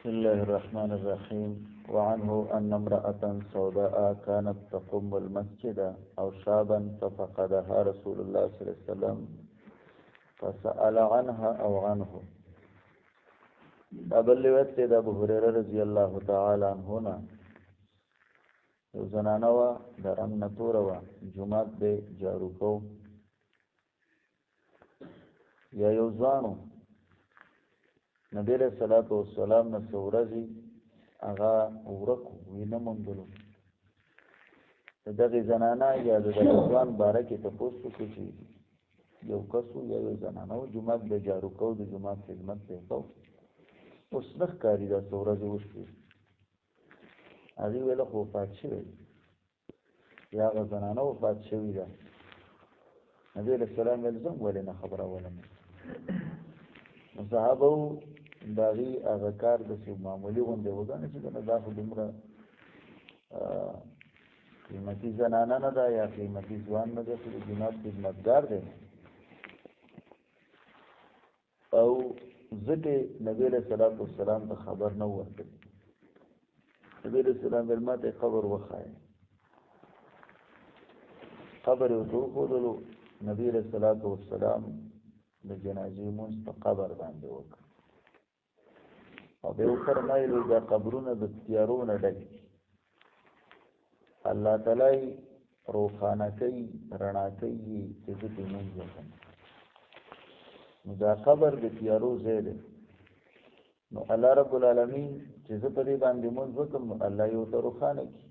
بسم الله الرحمن الرحيم. وعنه أن امرأة سوداء كانت تقوم المسجد أو شابا ففقدها رسول الله صلى الله عليه وسلم فسأل عنها أو عنه. أبلغت أبو هريرة رضي الله تعالى عنه یو زنانه وه د رنګ نه توره وه جومات به جارو کو یا یو ځوان و نبی علیه الصلاة والسلام نه څه ورځې هغه ورک وي نه موندلو د دغې زنانه یا د دغه ځوان باره کې تپوس وکړو چې یو کس و یا یو زنانه و جومات به جارو کو د جومات خدمت به یې کو اوس نه ښکاري دا څه ورځې وشوې هغې ویله خو وفات شوی یا هغه زنانه وفات شوې ده نبي علیه السلام ویل زه هم ولې نه خبرولم نو صحابه وو د هغې هغه کار داسې معمولي غوندې وګڼه چې کنه دا خو دومره قیمتي زنانه نه ده یا قیمتي ځوان نه ده چې د جومات خدمتګار دی او ځکه نبي علیه الصلاة والسلام ته خبر نه ورکړي نبی علیہ السلام ویل ما ته قبر وښایه قبر یې ورته وښودلو نبی علیہ الصلاة والسلام د جنازې لمونځ په قبر باندې وکړ او بیا وفرمایل دا قبرونه د تیارو نه ډک دي الله تعالی یې روښانه کوي رڼا کوي چې زه پرې لمونځ وکړم نو دا قبر د تیارو ځای دی نو الله رب العالمین چې زه په دې باندې مونځ وکړم نو الله یې ورته روښانه کړي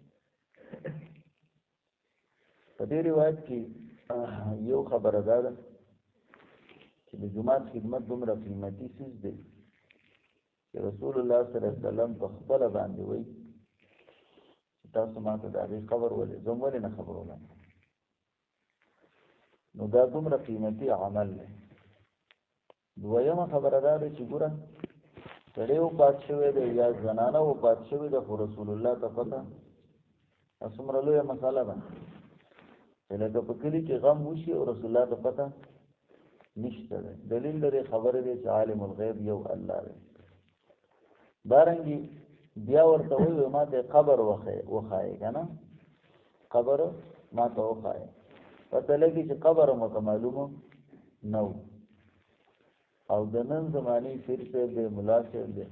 په دې روایت کې یو خبره دا ده چې د جومات خدمت دومره قیمتي څیز دی چې رسول الله صلی الله علیه وسلم په خپله باندې وایي چې تاسو ما ته د هغې خبر ولې زه هم ولې نه خبرولم نو دا دومره قیمتي عمل دی دویمه خبره دا ده چې ګوره سړی وفات شوی دی یا زنانه وفات شوې ده خو رسول الله ته پته څومره لویه مسله ده چې لکه په کلي کې غم وشي او رسول الله ته پته نشته دی دلیل لري خبره دی چې عالم الغیب یو الله دی دارنګې بیا ورته وایي ما ته قبر وښایې که نه قبر ما ته وښایې پته لګي چې قبر مو ته معلومه نه و او د نن زمانې پیر صاحب دی ملا صاحب دی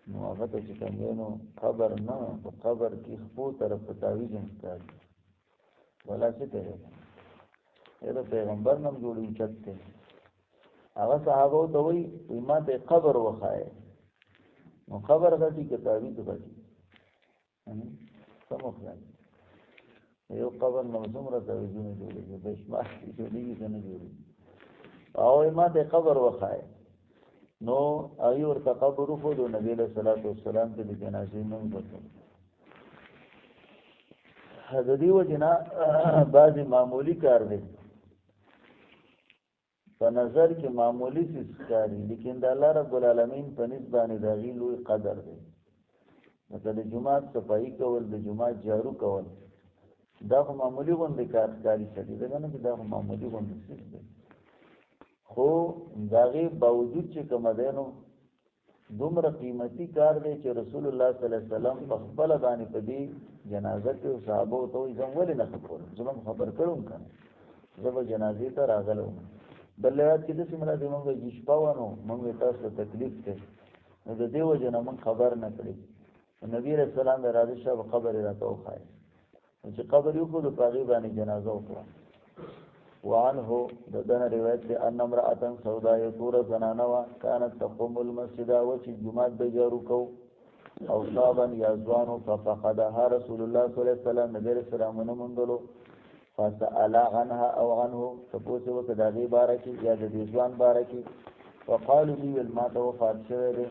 نو هغه ته چې کوم دی نو قبر نه په قبر کې خپو طرف ته تاویز هم ښکاري ولا څه ته دی د پیغمبر نه هم جوړ اوچت دی هغه صحابو ته وایي ما ته قبر وښایې نو قبر غټي که تاویز غټي څه مخلص یو قبر نه څومره تاویزونه جوړېږي بې شمار جوړېږي که نه جوړېږي او ما ته قبر وښایه نو هغې ورته قبر وښود نبي علیه الصلاة والسلام ته د جنازې لمونځ وکړ د دې وجې نه بعضې معمولي کار دی په نظر کې معمولي څیز ښکاري لیکن د الله رب العالمین په نسبت باندې د هغې لوی قدر دی لکه د جومات صفایي کول د جومات جارو کول دا خو معمولي غوندې کار ښکاري سړي ځکه نه چې دا خو معمولي غوندې څیز دی خو د هغې باوجود چې کومه دی نو دومره قیمتي کار دی چې رسول الله صلی الله علیه وسلم په خپله باندې په دې جنازه کې صحابو ته وایي زه هم ولې نه خبرولم زه هم خبر کړم که نه زه به جنازې ته راغلی وم بل روایت کې داسې ملا دی مونږ چې شپه وه نو مونږ تاسو ته تکلیف دی نو د دې وجې نه مونږ خبر نه کړی نبي علیه السلام به راځه شه به قبر یې راته وښایه چې قبر یې وښودو په هغې باندې جنازه وکړه وعنه ددنا روایت دی ان امرأة سوداء تور زنانه كانت تقوم المسجد وچی جمعات بجارو کو او صابا یا ځوانو ففقدها رسول الله صلی الله علیه وسلم نبی رسول الله مندلو فسأل عنها او عنه تپوسه وکړه د هغې باره کې یا د دې ځوان باره کې وقالوا لي ما ته وفات شوی دی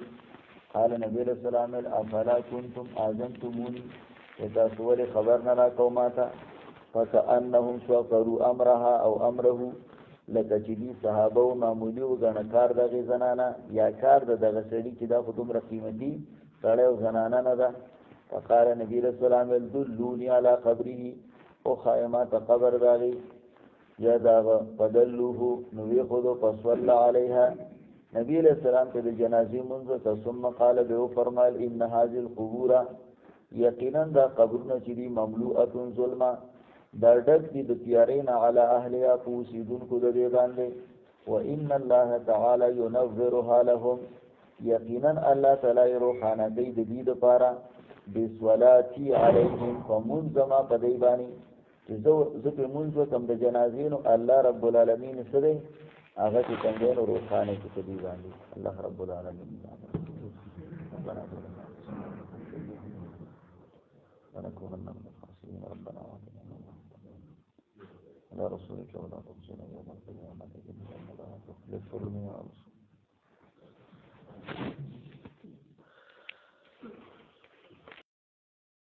قال نبی علیه السلام افلا کنتم آذنتموني تاسو ولې خبر نه راکوو ما ته فکأنهم شکروا امرها او امره لکه چې دي صحابه و معمولي وګڼه کار د هغې زنانه یا کار د دغه سړي چې دا خو دومره قیمتي سړی او زنانه نه ده فقال نبي علیه السلام دلوني علی قبره وښایه ما ته قبر د هغې یا د هغه فدلوه نو ویښودو فصلی علیها نبی علیہ السلام ته د جنازې منځ ته ثم قال به فرمایل ان هذه القبور یقینا دا قبرونه چې دي مملوءه ظلما دا ډک دي د تیارین علی اهلها پوسیدونکو د دې باندې وان الله تعالی ينورها لهم یقینا الله تعالی روحانه دی د دې لپاره بسولاتی علیهم فمنظما پدیبانی چې زه په منځ کوم د جنازې نو الله رب العالمین سره هغه چې څنګه نو روحانه کې پدیبانی الله رب العالمین ونكون من الخاسرين ربنا وآتنا على رسولك ولا تخزنا يوم القيامة إنك لا تخلف الميعاد